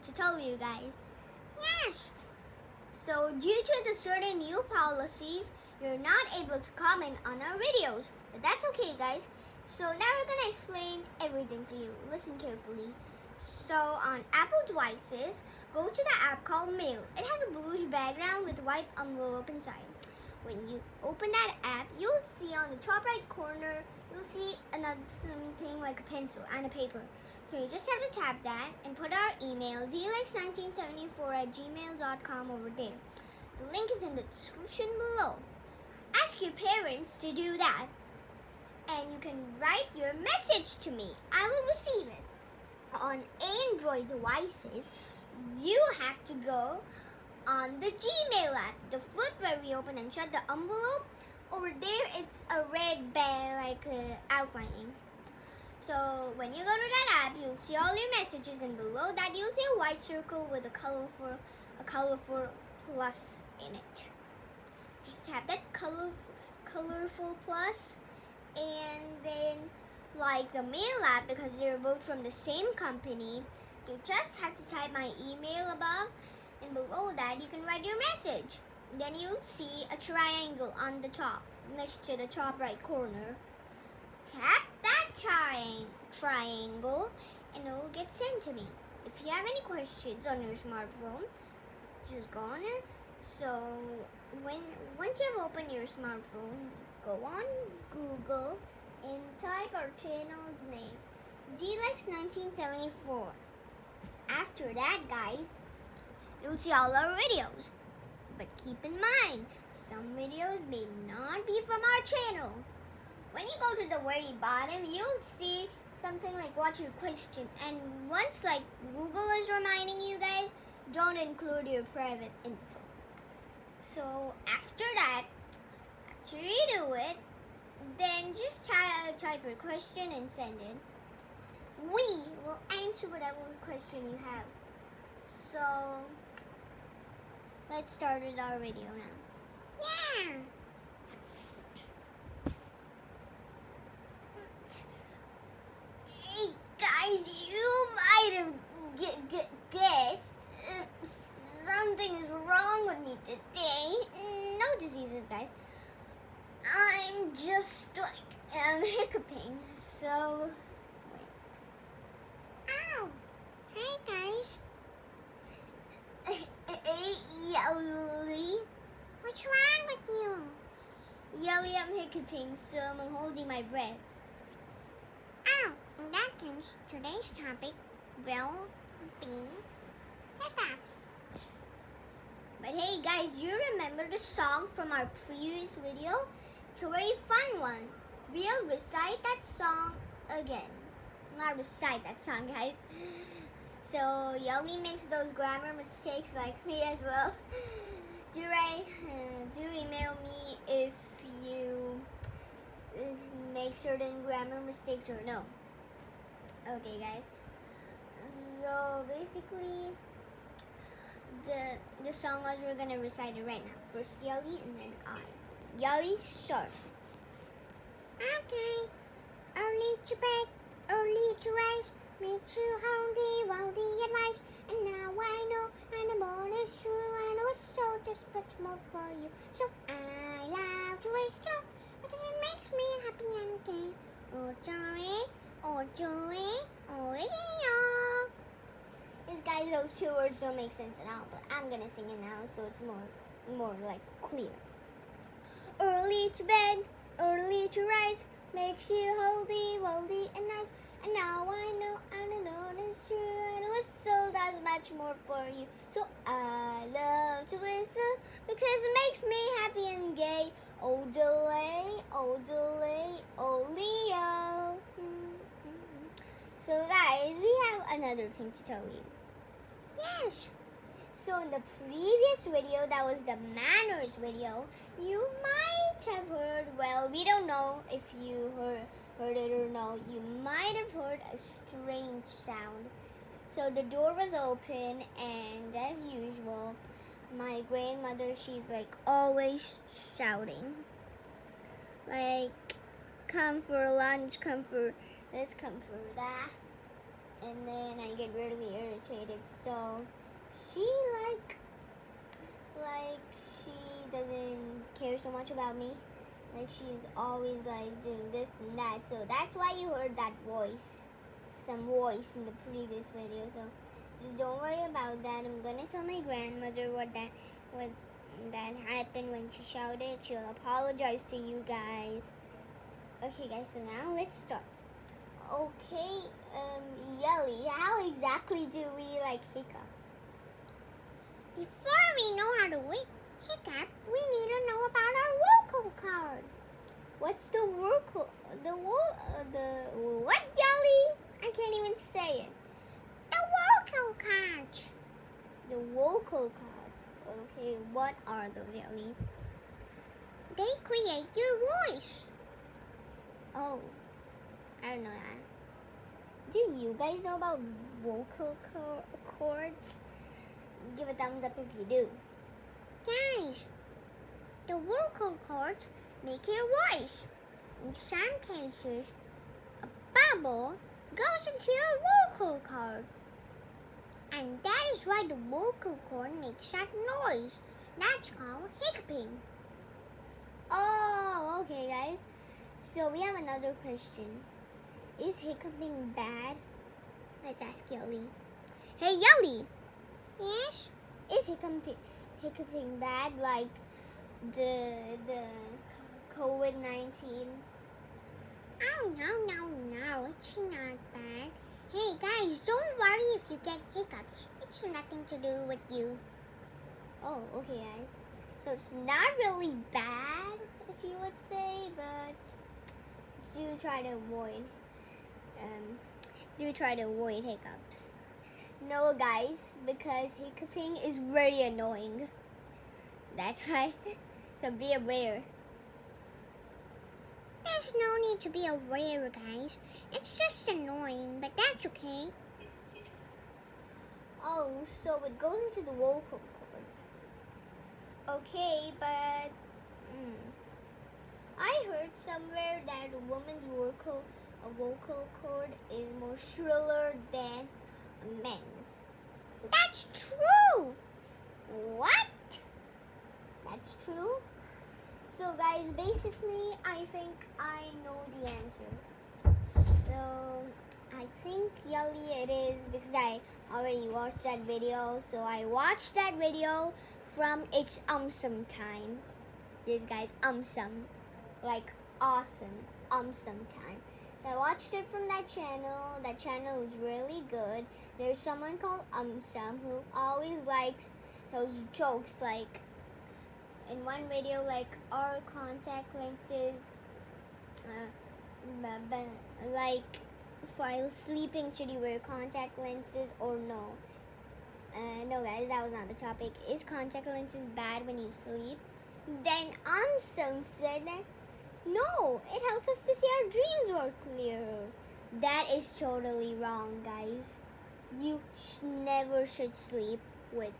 to tell you guys. Yes. So due to the certain new policies, you're not able to comment on our videos. But that's okay, guys. So now we're gonna explain everything to you. Listen carefully. So on Apple devices, go to the app called Mail. It has a bluish background with a white envelope inside. When you open that app, you'll see on the top right corner, you'll see another something like a pencil and a paper. So you just have to tap that and put our email, dlex1974@gmail.com over there. The link is in the description below. Ask your parents to do that. And you can write your message to me. I will receive it. On Android devices, you have to go on the Gmail app. The flip where we open and shut the envelope, over there it's a red band outlining. So when you go to that app, you'll see all your messages, and below that you'll see a white circle with a colorful plus in it. Just tap that colorful plus, and then like the Mail app, because they're both from the same company, you just have to type my email above, and below that you can write your message. Then you'll see a triangle on the top, next to the top right corner. Tap that triangle and it will get sent to me. If you have any questions on your smartphone, just go on it. So once you have opened your smartphone, go on Google and type our channel's name, dlex1974. After that, guys, you'll see all our videos. But keep in mind, some videos may not be from our channel. When you go to the very bottom, you'll see something like what's your question. And once like Google is reminding you guys, don't include your private info. So after you do it, then just type your question and send it. We will answer whatever question you have. So let's start with our video now. Yeah. Hey guys, you might have guessed something is wrong with me today. No diseases, guys. I'm just hiccuping. So wait. Ow! Hey guys. Hey, Yelly. What's wrong with you? Yelly, I'm hiccuping, so I'm holding my breath. Oh, in that case, today's topic will be hiccups. But hey guys, do you remember the song from our previous video? It's a very fun one. We'll recite that song again. Not recite that song, guys. So Yelly makes those grammar mistakes like me as well. Do email me if you make certain grammar mistakes or no. Okay, guys. So basically, the song was we're gonna recite it right now. First Yelly and then I. Yelly, start. Okay. Early to bed, early to rise, makes you healthy advice. And now I know, and the morning is true, and it was so just much more for you. So I love to wake up, because it makes me happy and gay. Oh joy, oh joy, oh yeah. Yes, guys, those two words don't make sense at all, but I'm gonna sing it now, so it's more like clear. Early to bed, early to rise, makes you healthy, wealthy, and nice. And now I know, and I know it's true, and a whistle does much more for you. So I love to whistle, because it makes me happy and gay. Oh delay, oh Leo. So guys, we have another thing to tell you. Yes. So in the previous video, that was the manners video, you might have heard, well, we don't know if you heard it or no, you might have heard a strange sound. So the door was open, and as usual, my grandmother, she's like always shouting. Like, come for lunch, come for this, come for that. and then I get really irritated. So she she doesn't care so much about me. Like she's always like doing this and that. So that's why you heard that voice, some voice in the previous video. So just don't worry about that. I'm gonna tell my grandmother what that happened when she shouted. She'll apologize to you guys. Okay, guys. So now let's start. Okay, Yelly, how exactly do we hiccup? Before we know how to hiccup, we need to know about our vocal cord. What's the what, Yelly? I can't even say it. The vocal cords. The vocal cords. Okay, what are those, Yelly? They create your voice. Oh, I don't know that. Do you guys know about vocal cords? Give a thumbs up if you do. Guys, the vocal cords make your voice. In some cases, a bubble goes into your vocal cord. And that is why the vocal cord makes that noise. That's called hiccuping. Oh, okay, guys. So we have another question. Is hiccuping bad? Let's ask Yelly. Hey, Yelly. Yes? Is hiccuping bad, like the COVID-19? Oh, no, it's not bad. Hey, guys, don't worry if you get hiccups. It's nothing to do with you. Oh, okay, guys. So it's not really bad, if you would say, but do try to avoid hiccups. No, guys, because hiccuping is very annoying. That's why, so be aware. There's no need to be aware, guys. It's just annoying, but that's okay. Oh, so it goes into the vocal cords. Okay, but I heard somewhere that a woman's vocal cord is more shriller than a men's. That's true! What? That's true? So guys, basically, I think I know the answer. So, I think, Yelly, it is because I already watched that video. So I watched that video from its time. Yes, guys, like awesome time. So I watched it from that channel. That channel is really good. There's someone called who always likes those jokes, like in one video, like, are contact lenses like while sleeping, should you wear contact lenses or no? No, guys, that was not the topic. Is contact lenses bad when you sleep? Then said that no, it helps us to see our dreams more clearer. That is totally wrong, guys. You never should sleep with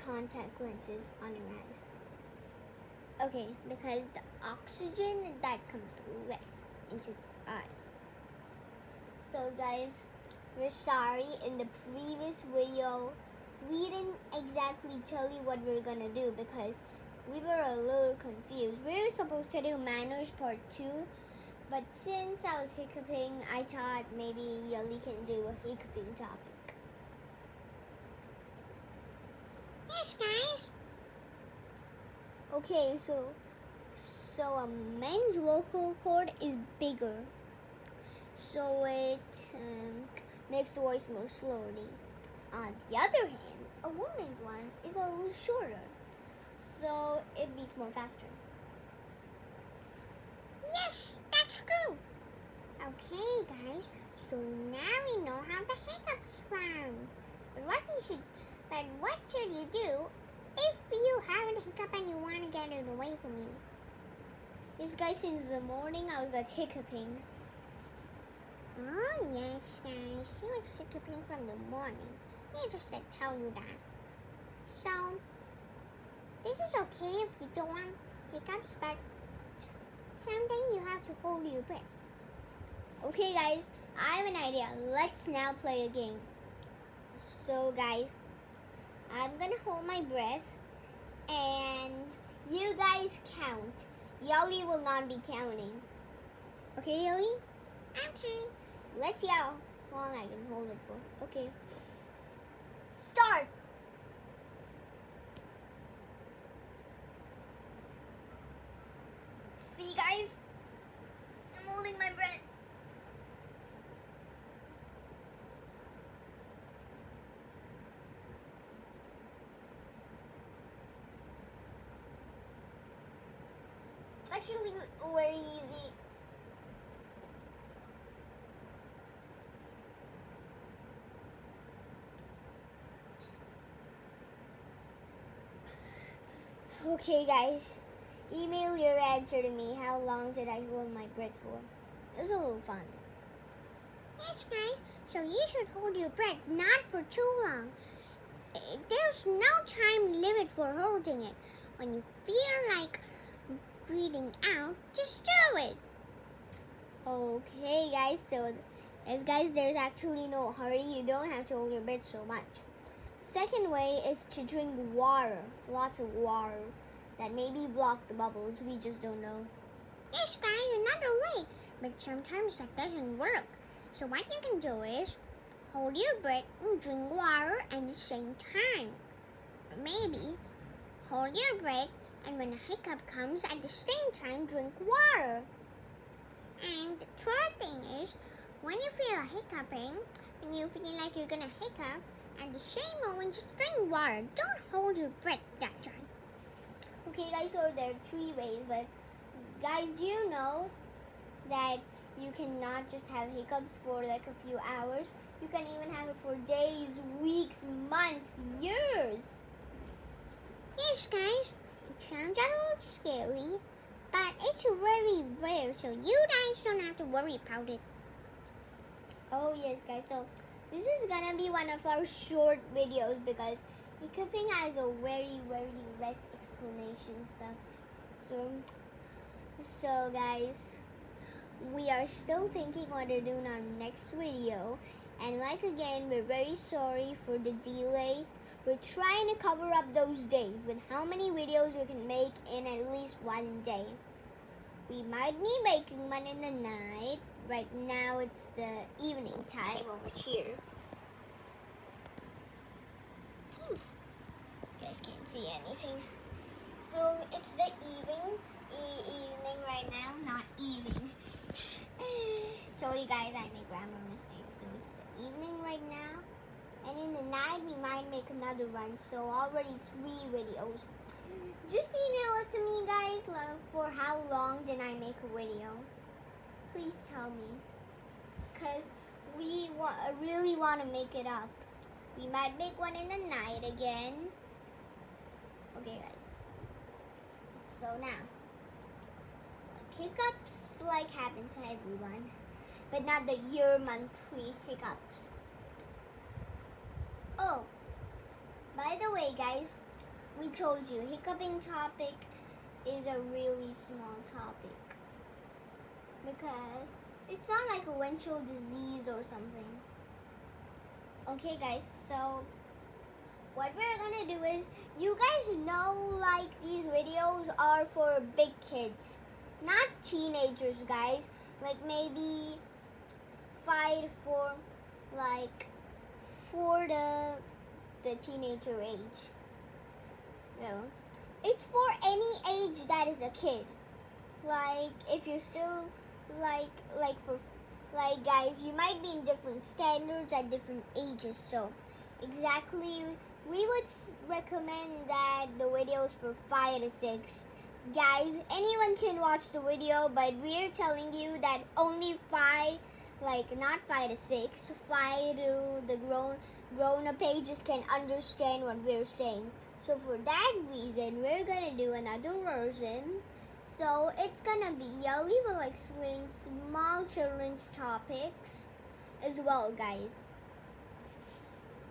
contact lenses on your eyes. Okay, because the oxygen that comes less into the eye. So guys, we're sorry. In the previous video, we didn't exactly tell you what we were gonna do because we were a little confused. We were supposed to do manners part 2, but since I was hiccuping, I thought maybe Yelly can do a hiccuping topic. Yes, guys. Okay, so a men's vocal cord is bigger, so it makes the voice more slowly. On the other hand, a woman's one is a little shorter, so it beats more faster. Yes, that's true. Okay, guys, so now we know how the hiccups found. But what should you do if you have a hiccup and you want to get it away from you? This guy, since the morning, I was like hiccuping. Oh, yes, guys. He was hiccuping from the morning. He just didn't tell you that. So, this is okay if you don't want hiccups, but sometimes you have to hold your breath. Okay, guys, I have an idea. Let's now play a game. So guys, I'm gonna hold my breath and you guys count. Yali will not be counting. Okay, Yali? Okay. Let's see how long I can hold it for. Okay. Start! See guys? I'm holding my breath. It's actually very easy. Okay guys, email your answer to me. How long did I hold my breath for? It was a little fun. Yes guys, so you should hold your breath not for too long. There's no time limit for holding it. When you feel like breathing out, just do it. Okay guys, so guys, there's actually no hurry. You don't have to hold your breath so much. Second way is to drink water, lots of water. That maybe block the bubbles, we just don't know. Yes guys, you're not right, but sometimes that doesn't work. So what you can do is hold your breath and drink water at the same time. Maybe hold your breath and when a hiccup comes at the same time, drink water. And the third thing is, when you feel a hiccuping, when you feel like you're gonna hiccup, at the same moment, just drink water. Don't hold your breath that time. Okay guys, so there are 3 ways, but guys, do you know that you cannot just have hiccups for like a few hours? You can even have it for days, weeks, months, years. Yes guys, it sounds a little scary, but it's very rare, so you guys don't have to worry about it. Oh yes guys, so this is gonna be one of our short videos because hiccuping has a very less explanation stuff. So guys, we are still thinking what to do in our next video, and like again, we're very sorry for the delay. We're trying to cover up those days with how many videos we can make in at least one day. We might be making one in the night. Right now it's the evening time over here. You guys can't see anything. So it's the evening right now, not evening. Told you guys I make grammar mistakes. So it's the evening right now. And in the night we might make another one. So already 3 videos. Just email it to me guys for how long did I make a video. Please tell me. Because we really want to make it up. We might make one in the night again. Okay guys. So now, hiccups like happen to everyone, but not the year-monthly hiccups. Oh, by the way guys, we told you hiccuping topic is a really small topic because it's not like a windshield disease or something. Okay guys, so what we're gonna do is, you guys know like these videos are for big kids, not teenagers guys, like maybe 5 for the teenager age. No, it's for any age that is a kid. Like if you're still like guys, you might be in different standards at different ages, so exactly we would recommend that the videos for 5 to 6. Guys, anyone can watch the video, but we're telling you that only 5, not 5 to 6, 5 to the grown-up ages can understand what we're saying. So for that reason, we're gonna do another version. So it's gonna be, Yali will explain small children's topics as well, guys.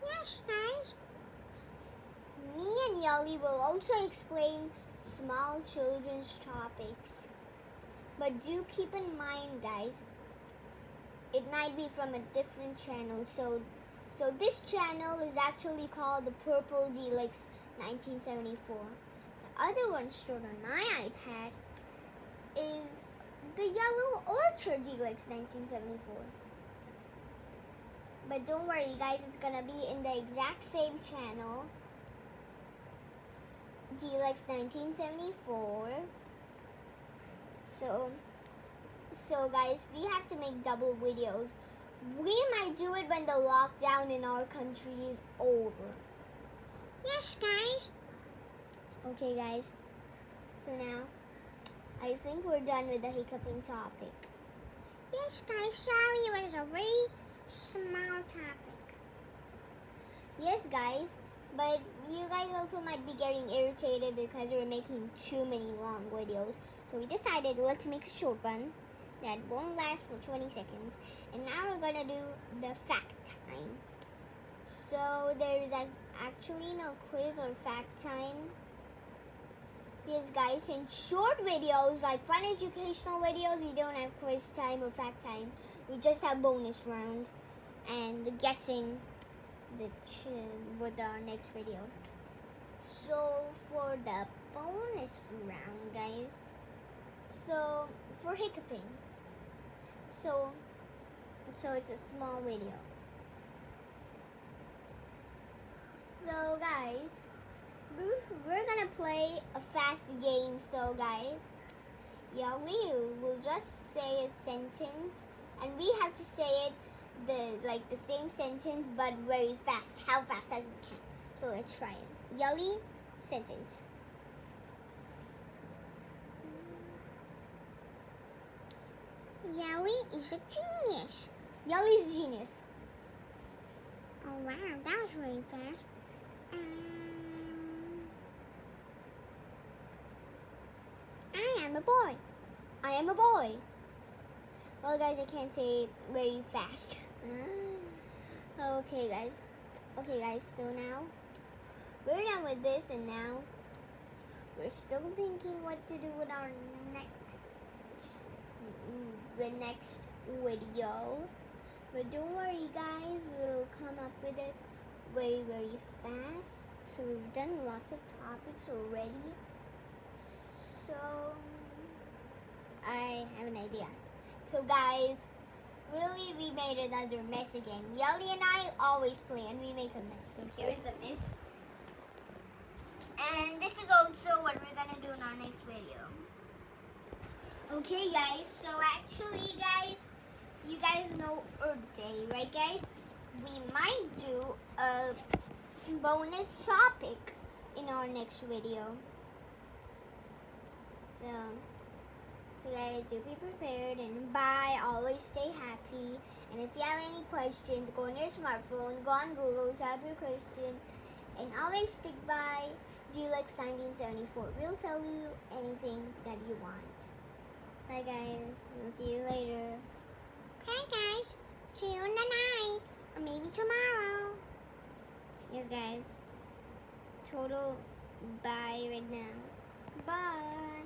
Yes, guys. Me and Yali will also explain small children's topics. But do keep in mind, guys, it might be from a different channel. So this channel is actually called the Purple Deluxe 1974. The other one stored on my iPad is the Yellow Orchard Deluxe 1974. But don't worry guys, it's gonna be in the exact same channel, Deluxe 1974. So guys, we have to make double videos. We might do it when the lockdown in our country is over. Yes guys. Okay guys, so now I think we're done with the hiccuping topic. Yes guys, sorry, it was a very small topic. Yes guys, but you guys also might be getting irritated because we're making too many long videos. So we decided let's make a short one that won't last for 20 seconds. And now we're gonna do the fact time. So there is actually no quiz or fact time. Yes guys, in short videos, like fun educational videos, we don't have quiz time or fact time. We just have bonus round and the guessing with our next video. So for the bonus round guys, so for hiccuping, so it's a small video. So guys, we're gonna play a fast game. So guys, yeah, we will just say a sentence and we have to say it the same sentence but very fast, how fast as we can. So let's try it. Yelly sentence. Yelly is a genius. Yelly's a genius. Oh wow, that was really fast. I am a boy. I am a boy. Well guys, I can't say it very fast. Okay guys, so now we're done with this and now we're still thinking what to do with our next video. But don't worry guys, we'll come up with it very fast. So we've done lots of topics already. So I have an idea. So guys, really we made another mess again. Yelly and I always play and we make a mess. So here's the mess. And this is also what we're gonna do in our next video. Okay guys, so actually guys, you guys know Earth Day, right guys? We might do a bonus topic in our next video. So guys, do be prepared and bye. Always stay happy. And if you have any questions, go on your smartphone, go on Google, type your question, and always stick by Deluxe 1974. We'll tell you anything that you want. Bye guys. We'll see you later. Okay guys. See you in the night. Or maybe tomorrow. Yes guys. Total bye right now. Bye.